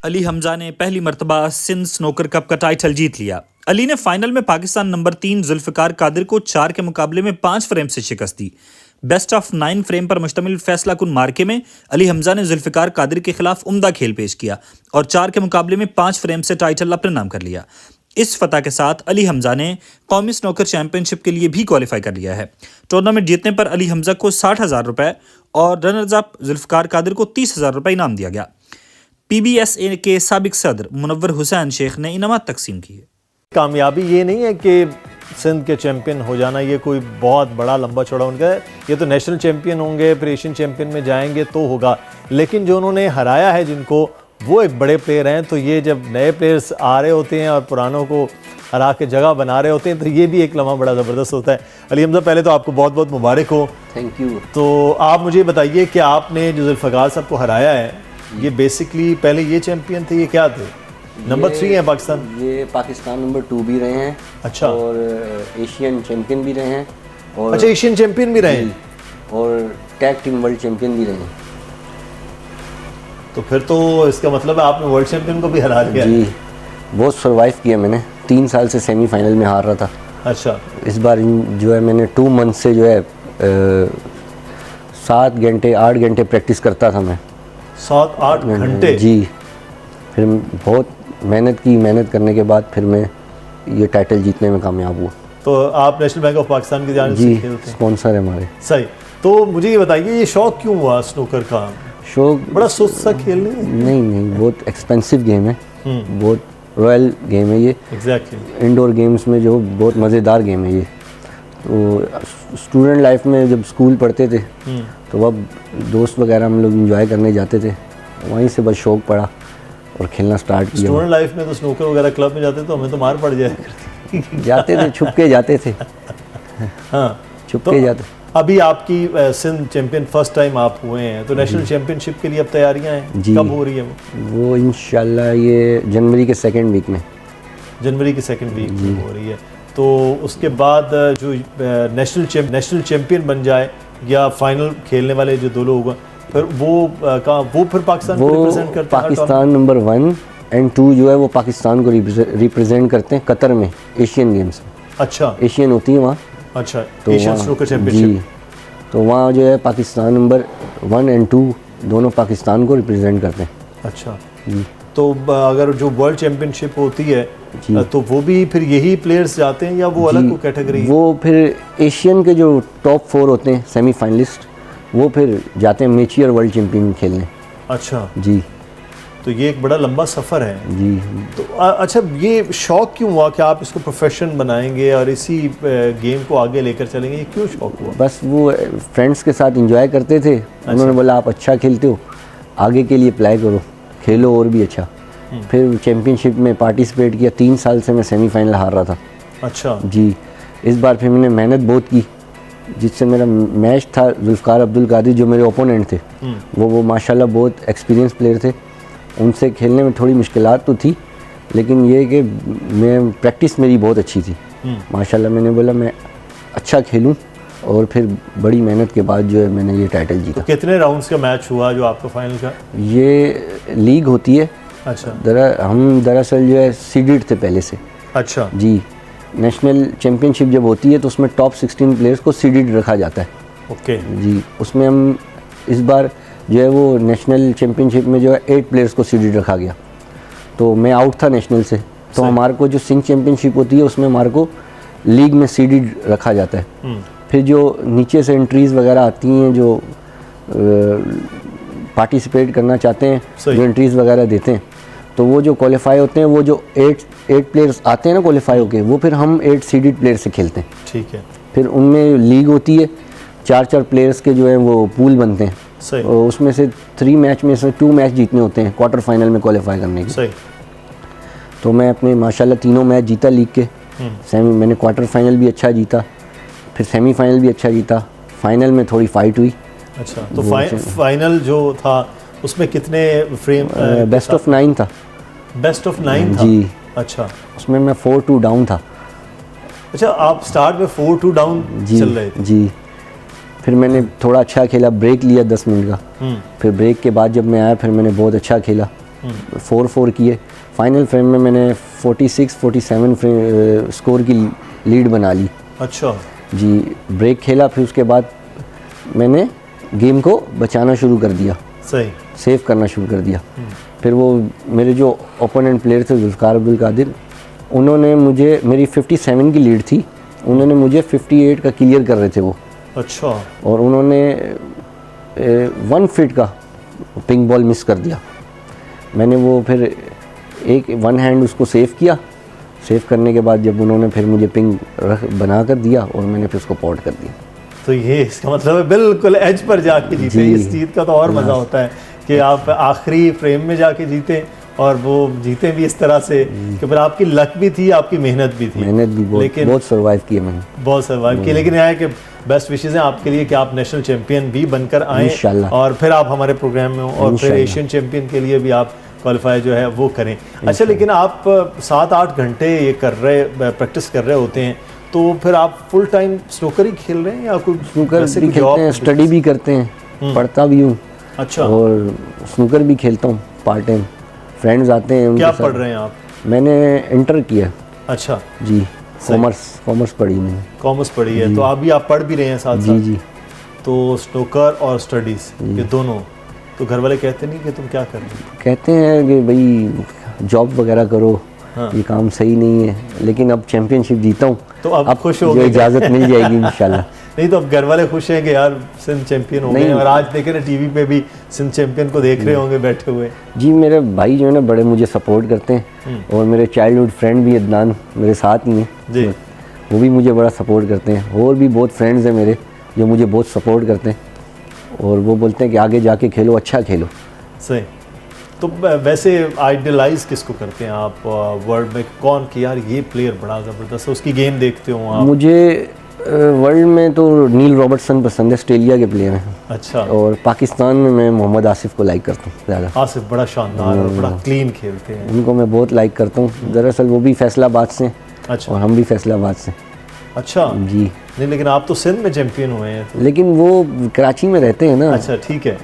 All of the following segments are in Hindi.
अली हमजा ने पहली मर्तबा सिंध स्नूकर कप का टाइटल जीत लिया। अली ने फाइनल में पाकिस्तान नंबर 3 जुल्फ़िकार कादिर को 4 के मुकाबले में 5 फ्रेम से शिकस्त दी। बेस्ट ऑफ 9 फ्रेम पर मुश्तमिल फैसला कुन मार्के में अली हमजा ने जुल्फ़िकार कादिर के खिलाफ उम्दा खेल पेश किया और 4 के मुकाबले में 5 फ्रेम से टाइटल अपने नाम कर लिया। इस फतह के साथ अली हमजा ने कौमी स्नूकर चैंपियनशिप के लिए भी क्वालिफाई कर लिया है। टूर्नामेंट जीतने पर अली हमजा को 60,000 रुपये और रनर्स अप जुल्फ़िकार कादिर को 30,000 रुपये इनाम दिया गया। PBSA के साबिक सदर मुनव्वर हुसैन शेख ने इनामात तकसीम किए। कामयाबी ये नहीं है कि सिंध के चैंपियन हो जाना ये कोई बहुत बड़ा लंबा चौड़ा उनका है। ये तो नेशनल चैंपियन होंगे, फिर एशियन चैंपियन में जाएंगे तो होगा, लेकिन जो उन्होंने हराया है जिनको, वो एक बड़े प्लेयर हैं। तो ये जब नए प्लेयर्स आ रहे होते हैं और पुरानों को हरा के जगह बना रहे होते हैं तो ये भी एक लम्हा बड़ा ज़बरदस्त होता है। अली हमजा, पहले तो आपको बहुत बहुत मुबारक हो। Thank you. तो आप मुझे बताइए कि आपने जो जुल्फ़िकार साहब को हराया है, ये बेसिकली पहले ये चैंपियन थे, ये क्या थे? नंबर 3 है पाकिस्तान। ये पाकिस्तान नंबर 2 भी रहे हैं। अच्छा। और एशियन चैंपियन भी रहे हैं। और अच्छा, एशियन चैंपियन भी रहे हैं और टैग टीम वर्ल्ड चैंपियन भी रहे हैं। तो फिर तो इसका मतलब है आपने वर्ल्ड चैंपियन को भी हरा दिया। जी, बहुत सर्वाइव किया मैंने। 3 साल से सेमीफाइनल में हार रहा था। अच्छा। इस बार जो है मैंने 2 मंथ से जो है 7 घंटे 8 घंटे प्रैक्टिस करता था मैं। 7-8 घंटे? जी। फिर बहुत मेहनत करने के बाद फिर मैं ये टाइटल जीतने में कामयाब हुआ। तो आप नेशनल बैंक ऑफ पाकिस्तान की जानिब से खेलते हैं? स्पॉन्सर है हमारे। सही। तो मुझे ये बताइए, ये शौक क्यों हुआ स्नूकर का? शौक बड़ा सुस्त सा खेल नहीं, बहुत एक्सपेंसिव गेम है, बहुत रॉयल गेम है ये। एग्जैक्टली। इंडोर गेम्स में जो बहुत मज़ेदार गेम है ये। तो स्टूडेंट लाइफ में जब स्कूल पढ़ते थे तो अब दोस्त वगैरह हम लोग इंजॉय करने जाते थे, वहीं से बस शौक़ पड़ा और खेलना स्टार्ट किया। स्टूडेंट लाइफ में तो स्नूकर वगैरह क्लब में जाते तो हमें तो मार पड़ जाए जाते थे, छुप के जाते थे। हाँ, छुप के जाते। अभी आपकी सिंध चैंपियन फर्स्ट टाइम आप हुए हैं, तो नेशनल चैंपियनशिप के लिए अब तैयारियां हैं? कब हो रही है वो इंशाल्लाह ये जनवरी के 2nd वीक में। जनवरी के 2nd वीक में हो रही है। तो उसके बाद जो नेशनल चैंपियन बन जाए या फाइनल खेलने वाले जो 2 लोग, फिर वो फिर पाकिस्तान को रिप्रेजेंट करते हैं? पाकिस्तान नंबर 1 और 2 जो है वो पाकिस्तान को रिप्रेजेंट करते हैं कतर में, एशियन गेम्स। अच्छा। एशियन होती है वहाँ। अच्छा, तो एशियन स्नूकर चैंपियनशिप। जी, तो वहाँ जो है पाकिस्तान नंबर 1 और 2 दोनों पाकिस्तान को रिप्रेजेंट करते हैं। अच्छा जी। तो अगर जो वर्ल्ड चैंपियनशिप होती है तो वो भी फिर यही प्लेयर्स जाते हैं या वो अलग को कैटेगरी? वो फिर एशियन के जो टॉप 4 होते हैं सेमीफाइनलिस्ट, वो फिर जाते हैं मेचियर वर्ल्ड चैंपियन खेलने। अच्छा जी। तो ये एक बड़ा लंबा सफ़र है जी। तो अच्छा, ये शौक़ क्यों हुआ कि आप इसको प्रोफेशन बनाएंगे और इसी गेम को आगे लेकर चलेंगे? ये क्यों शौक़ हुआ? बस वो फ्रेंड्स के साथ एंजॉय करते थे। उन्होंने बोला आप अच्छा खेलते हो, आगे के लिए अप्लाई करो, खेलो और भी अच्छा। फिर चैम्पियनशिप में पार्टिसिपेट किया। 3 साल से मैं सेमीफाइनल हार रहा था। अच्छा जी। इस बार फिर मैंने मेहनत बहुत की, जिससे मेरा मैच था जुल्फ़िकार अब्दुल कादिर जो मेरे ओपोनेंट थे, वो माशाल्लाह बहुत एक्सपीरियंस प्लेयर थे। उनसे खेलने में थोड़ी मुश्किलात तो थी, लेकिन ये कि मैं प्रैक्टिस मेरी बहुत अच्छी थी माशाल्लाह। मैंने बोला मैं अच्छा खेलूं और फिर बड़ी मेहनत के बाद जो है मैंने ये टाइटल जीता। तो कितने राउंड्स का मैच हुआ जो आपका फाइनल का? ये लीग होती है। अच्छा। हम दरअसल जो है सीडेड थे पहले से। अच्छा जी। नेशनल चैम्पियनशिप जब होती है तो उसमें टॉप 16 प्लेयर्स को सीडेड रखा जाता है। ओके जी। उसमें हम इस बार जो है वो नेशनल चैम्पियनशिप में जो है 8 प्लेयर्स को सीडेड रखा गया, तो मैं आउट था नेशनल से। तो हमारे को जो सिंध चैम्पियनशिप होती है उसमें हमारे को लीग में सीडेड रखा जाता है। फिर जो नीचे से एंट्रीज़ वगैरह आती हैं, जो पार्टिसिपेट करना चाहते हैं, जो एंट्रीज़ वगैरह देते हैं, तो वो जो क्वालिफाई होते हैं, वो जो 8 प्लेयर्स आते हैं ना क्वालिफाई होके, वो फिर हम 8 सीडेड प्लेयर से खेलते हैं। ठीक है। फिर उनमें लीग होती है, 4 प्लेयर्स के जो है वो पूल बनते हैं। सही। और उसमें से 3 मैच में से 2 मैच जीतने होते हैं क्वार्टर फाइनल में क्वालिफाई करने के। सही। तो मैं अपने माशाल्लाह 3 मैच जीता लीग के। मैंने क्वार्टर फाइनल भी अच्छा जीता, फिर सेमीफाइनल भी अच्छा जीता, फाइनल में थोड़ी फाइट हुई। अच्छा। तो फाइनल जो था उसमें कितने फ्रेम? बेस्ट ऑफ 9 था। बेस्ट ऑफ 9 था? जी। अच्छा। उसमें मैं 4-2 डाउन था। अच्छा, आप स्टार्ट में 4-2 डाउन चल रहे थे? जी। फिर मैंने थोड़ा अच्छा खेला, ब्रेक लिया 10 मिनट का। फिर ब्रेक के बाद जब मैं आया फिर मैंने बहुत अच्छा खेला, 4-4 किए। फाइनल फ्रेम में मैंने 46-47 स्कोर की लीड बना ली अच्छा जी। ब्रेक खेला, फिर उसके बाद मैंने गेम को बचाना शुरू कर दिया, सही सेव करना शुरू कर दिया। फिर वो मेरे जो ओपोनेंट प्लेयर थे जुल्फ़िकार अब्दुल कादिर, उन्होंने मुझे, मेरी 57 की लीड थी, उन्होंने मुझे 58 का क्लियर कर रहे थे वो, अच्छा और उन्होंने 1 फीट का पिंक बॉल मिस कर दिया। मैंने वो फिर एक 1 हैंड उसको सेव किया। सेव करने के बाद जब उन्होंने फिर मुझे पिंग बना कर दिया और मैंने फिर उसको पॉट कर दिया। तो ये इसका मतलब है बिल्कुल एज पर जाके जीते। जी। इस जीत का तो और मज़ा होता है कि आप आखिरी फ्रेम में जाके जीते और वो जीते भी इस तरह से कि फिर आपकी लक भी थी, आपकी मेहनत भी थी। मेहनत भी बहुत सर्वाइव की है मैंने, बहुत सर्वाइव की। लेकिन यह है कि बेस्ट विशेज़ हैं आपके लिए कि आप नेशनल चैंपियन भी बनकर आए इंशाल्लाह। और फिर आप हमारे प्रोग्राम में हो और फिर इंशाल्लाह। एशियन चैंपियन के लिए भी आप क्वालिफाई जो है वो करें। अच्छा, लेकिन आप 7-8 घंटे ये कर रहे, प्रैक्टिस कर रहे होते हैं, तो फिर आप फुल टाइम स्नूकर ही खेल रहे हैं या कोई स्नूकर वैसे भी कोई खेलते हैं, जॉब? स्टडी भी करते हैं, पढ़ता भी हूँ, अच्छा, और स्नूकर भी खेलता हूँ पार्ट टाइम। फ्रेंड्स आते हैं, क्या उनके साथ। पढ़ रहे हैं आप? मैंने इंटर किया अच्छा, जी, कॉमर्स पढ़ी मैंने कॉमर्स पढ़ी है, तो अभी आप पढ़ भी रहे हैं साथ जी साथ? जी। तो स्नूकर और स्टडीज़ ये दोनों, तो घर वाले कहते नहीं कि तुम क्या कर रहे हो? कहते हैं कि भाई जॉब वगैरह करो, हाँ। ये काम सही नहीं है, लेकिन अब चैंपियनशिप जीता हूँ तो अब खुश हो जो गए? इजाज़त मिल जाएगी इंशाल्लाह। नहीं तो अब घर वाले खुश हैं कि यार सिंध चैंपियन हो गए हैं, और आज देखे ना टीवी पे भी सिंध चैंपियन को देख रहे होंगे बैठे हुए। जी, मेरे भाई जो है ना बड़े मुझे सपोर्ट करते हैं, और मेरे चाइल्डहुड फ्रेंड भी अदनान मेरे साथ ही हैं जी, वो भी मुझे बड़ा सपोर्ट करते हैं, और भी बहुत फ्रेंड्स हैं मेरे जो मुझे बहुत सपोर्ट करते हैं, और वो बोलते हैं कि आगे जाके खेलो, अच्छा खेलो। सही। तो वैसे आइडलाइज किसको करते हैं आप वर्ल्ड में? कौन कि यार ये प्लेयर बड़ा ज़बरदस्त है, उसकी गेम देखते हो आप? मुझे वर्ल्ड में तो नील रॉबर्टसन पसंद है, ऑस्ट्रेलिया के प्लेयर हैं। अच्छा, और पाकिस्तान में मैं मोहम्मद आसिफ को लाइक करता हूँ ज़्यादा। आसिफ बड़ा शानदार और बड़ा क्लीन खेलते हैं। उनको मैं बहुत लाइक करता हूँ। दरअसल वो भी फैसलाबाद से हैं अच्छा और हम भी फैसलाबाद से। अच्छा, जी, नहीं लेकिन आप तो सिंध में चैंपियन हुए हैं तो। लेकिन वो कराची में रहते हैं ना। अच्छा ठीक है।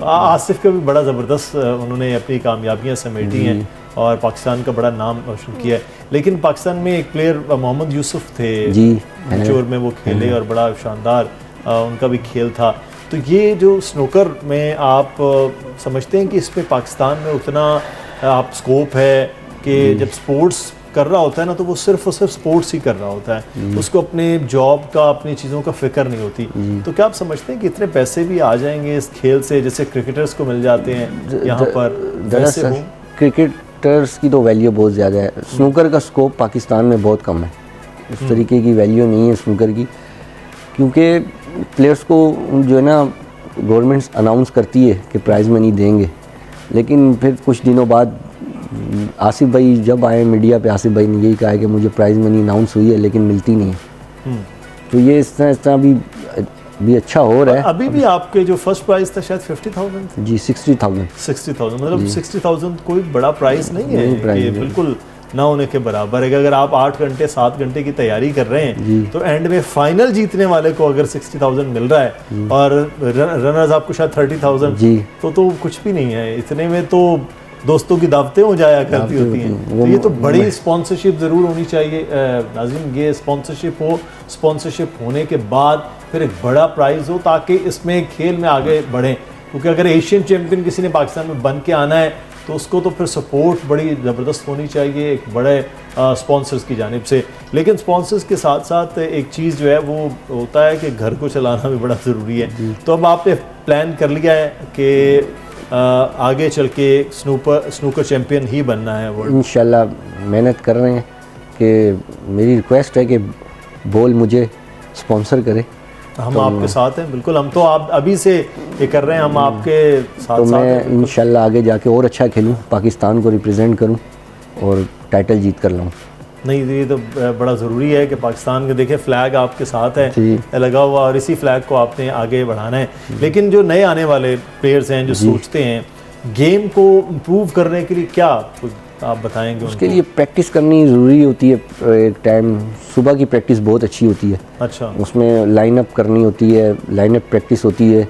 आसिफ का भी बड़ा ज़बरदस्त उन्होंने अपनी कामयाबियां समेटी हैं और पाकिस्तान का बड़ा नाम रोशन किया है। लेकिन पाकिस्तान में एक प्लेयर मोहम्मद यूसुफ थे जी, चोर में, वो खेले और बड़ा शानदार उनका भी खेल था। तो ये जो स्नूकर में आप समझते हैं कि इसमें पाकिस्तान में उतना आप स्कोप है कि जब स्पोर्ट्स कर रहा होता है ना तो वो सिर्फ और सिर्फ स्पोर्ट्स ही कर रहा होता है, उसको अपने जॉब का, अपनी चीज़ों का फिक्र नहीं होती। तो क्या आप समझते हैं कि इतने पैसे भी आ जाएंगे इस खेल से जैसे क्रिकेटर्स को मिल जाते हैं यहाँ पर? वैसे दरअसल क्रिकेटर्स की तो वैल्यू बहुत ज़्यादा है, स्नूकर का स्कोप पाकिस्तान में बहुत कम है। उस तरीके की वैल्यू नहीं है स्नूकर की, क्योंकि प्लेयर्स को जो है ना गवर्नमेंट अनाउंस करती है कि प्राइज़ मनी देंगे, लेकिन फिर कुछ दिनों बाद आसिफ भाई जब आए मीडिया पे, आसिफ भाई ने यही कहा है कि मुझे प्राइज़ मनी अनाउंस हुई है लेकिन मिलती नहीं है। तो ये इस तरह भी अच्छा हो रहा है। अभी भी आपके जो फर्स्ट प्राइस था शायद 50,000 जी, 60,000। 60,000 मतलब 60,000 कोई बड़ा प्राइस नहीं है, प्राइस ये नहीं। बिल्कुल ना होने के बराबर है कि अगर आप 8 घंटे 7 घंटे की तैयारी कर रहे हैं तो एंड में फाइनल जीतने वाले को अगर 60,000 मिल रहा है और रनर्स आपको शायद 30,000, जी, तो कुछ भी नहीं है। इतने में तो दोस्तों की दावतें हो जाया करती होती हैं। तो ये तो बड़ी स्पॉन्सरशिप ज़रूर होनी चाहिए नाज़रीन। ये स्पॉन्सरशिप होने के बाद फिर एक बड़ा प्राइज़ हो ताकि इसमें खेल में आगे बढ़ें, क्योंकि अगर एशियन चैंपियन किसी ने पाकिस्तान में बन के आना है तो उसको तो फिर सपोर्ट बड़ी ज़बरदस्त होनी चाहिए एक बड़े स्पॉन्सर्स की जानिब से। लेकिन स्पॉन्सर्स के साथ साथ एक चीज़ जो है वो होता है कि घर को चलाना भी बड़ा ज़रूरी है। तो अब आपने प्लान कर लिया है कि आगे चल के स्नूकर चैंपियन ही बनना है वर्ल्ड? इंशाल्लाह मेहनत कर रहे हैं कि मेरी रिक्वेस्ट है कि बॉल मुझे स्पॉन्सर करे। हम आपके साथ हैं बिल्कुल। हम तो आप अभी से ये कर रहे हैं, हम आपके साथ तो साथ मैं हैं। इंशाल्लाह आगे जाके और अच्छा खेलूँ, पाकिस्तान को रिप्रेजेंट करूँ और टाइटल जीत कर लाऊँ। नहीं, ये तो बड़ा ज़रूरी है कि पाकिस्तान के देखें फ्लैग आपके साथ है जी। लगा हुआ और इसी फ्लैग को आपने आगे बढ़ाना है। लेकिन जो नए आने वाले प्लेयर्स हैं जो सोचते हैं गेम को इम्प्रूव करने के लिए, क्या आप बताएंगे उसके लिए प्रैक्टिस करनी ज़रूरी होती है। एक टाइम सुबह की प्रैक्टिस बहुत अच्छी होती है, अच्छा, उसमें लाइनअप करनी होती है, लाइनअप प्रैक्टिस होती है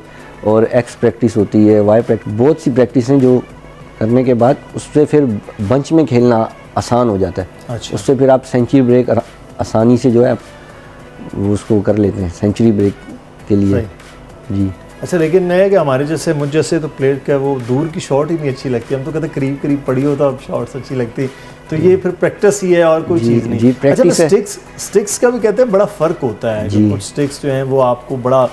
और एक्स प्रैक्टिस होती है, वाई प्रैक्टिस, बहुत सी प्रैक्टिस हैं जो करने के बाद उससे फिर बंच में खेलना आसान हो जाता है। अच्छा। उससे फिर आप सेंचुरी ब्रेक आसानी से जो है आप उसको कर लेते हैं सेंचुरी ब्रेक के लिए। जी। अच्छा, लेकिन नहीं है कि हमारे जैसे मुझ जैसे तो प्लेयर क्या वो दूर की शॉट ही नहीं अच्छी लगती, हम तो कहते करीब करीब पड़ी हो तो अब शॉट्स अच्छी लगती, तो ये फिर प्रैक्टिस ही है और कोई जी, चीज़ नहीं। जी, अच्छा, प्रैक्टिस है। स्टिक्स का भी कहते हैं बड़ा फ़र्क होता है कि जी। कुछ स्टिक्स जो हैं वो आपको बड़ा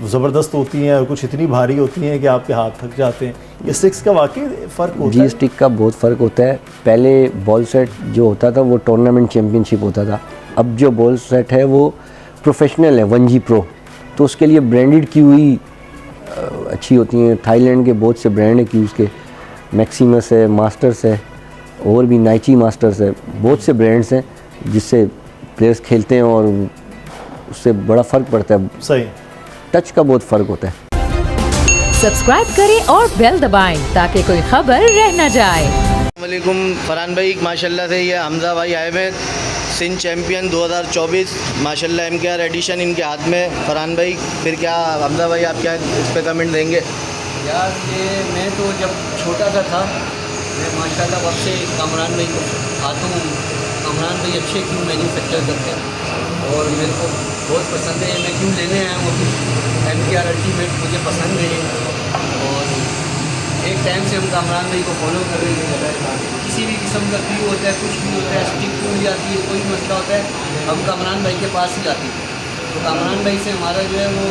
ज़बरदस्त होती हैं और कुछ इतनी भारी होती हैं कि आपके हाथ थक जाते हैं। ये स्टिक्स का वाकई फ़र्क होता जी है? स्टिक का बहुत फ़र्क होता है। पहले बॉल सेट जो होता था वो टूर्नामेंट चैम्पियनशिप होता था, अब जो बॉल सेट है वो प्रोफेशनल है 1G प्रो, तो उसके लिए ब्रांडेड की हुई अच्छी होती हैं। थाईलैंड के बहुत से ब्रांड है क्यूज़ के, मैक्सिमस है, मास्टर्स है, और भी नाइची मास्टर्स है, बहुत से ब्रांड्स हैं जिससे प्लेयर्स खेलते हैं और उससे बड़ा फ़र्क पड़ता है। सही। टच का बहुत फ़र्क होता है। सब्सक्राइब करें और बेल दबाएं ताकि कोई खबर रह न जाए। वालेकुम फरहान भाई, माशाल्लाह से ये हमजा भाई आए हुए सिंध चैम्पियन 2024 माशाल्लाह MKR एडिशन इनके हाथ में। फरहान भाई फिर क्या हमजा भाई आप क्या इस पे कमेंट देंगे? यार ये मैं तो जब छोटा सा था मैं माशाल्लाह वक्त से कामरान भाई को आता हूँ। कामरान भाई अच्छे क्यों मैन्युफैक्चर करते हैं और मेरे को बहुत पसंद है। मैं क्यों लेने आया हूँ अभी MKR अल्टीमेट, मुझे पसंद है और एक टाइम से हम कामरान भाई को फॉलो कर रहे हैं। किसी भी किस्म का व्यू होता है, कुछ भी होता है, स्टिक टूट जाती है, कोई मसला होता है, हम कामरान भाई के पास ही आते हैं। तो कामरान भाई से हमारा जो है वो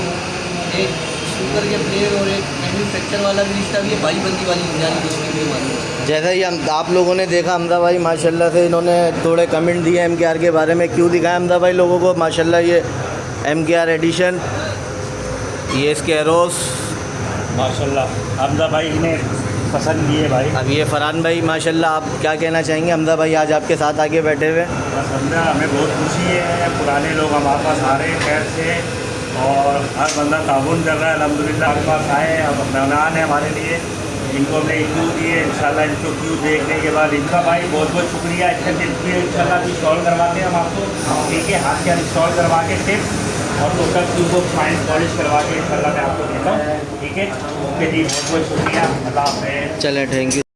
एक स्नूकर के प्लेयर और एक मैन्युफैक्चर वाला भी रिश्ता भी है, भाईबंदी वाली जानी दोस्ती भी हमारी। जैसा ही आप लोगों ने देखा हमजा भाई माशाल्लाह से इन्होंने थोड़े कमेंट दिए MKR के बारे में। क्यों दिखाया हमजा भाई लोगों को? माशाल्लाह ये MKR एडिशन, ये इसके एरोस माशाल्लाह हमजा भाई इन्हें पसंद किए भाई। अब ये फरहान भाई माशाल्लाह आप क्या कहना चाहेंगे? हमजा भाई आज आपके साथ आके बैठे हुए। बस हमजा हमें बहुत खुशी है, पुराने लोग हमारे पास आ रहे हैं खैर से और हर बंदा ताउन कर रहा है अल्हम्दुलिल्लाह। हमारे पास आए हैं, अब मेहमान है हमारे लिए, इनको हमने क्यू दिए। इंशाल्लाह इनको क्यू देखने के बाद इनका भाई बहुत बहुत शुक्रिया। इसका टिप्स भी इंशाल्लाह इंस्टॉल करवाते हैं हम आपको, एक ही हाथ के इंस्टॉल करवा के टिप्स और टोटल क्यू को फाइन पॉलिश करवा के इंशाल्लाह मैं आपको देता हूँ। ठीक है, ओके जी, बहुत बहुत शुक्रिया, अल्लाह हाफ़िज़। चलें, थैंक यू।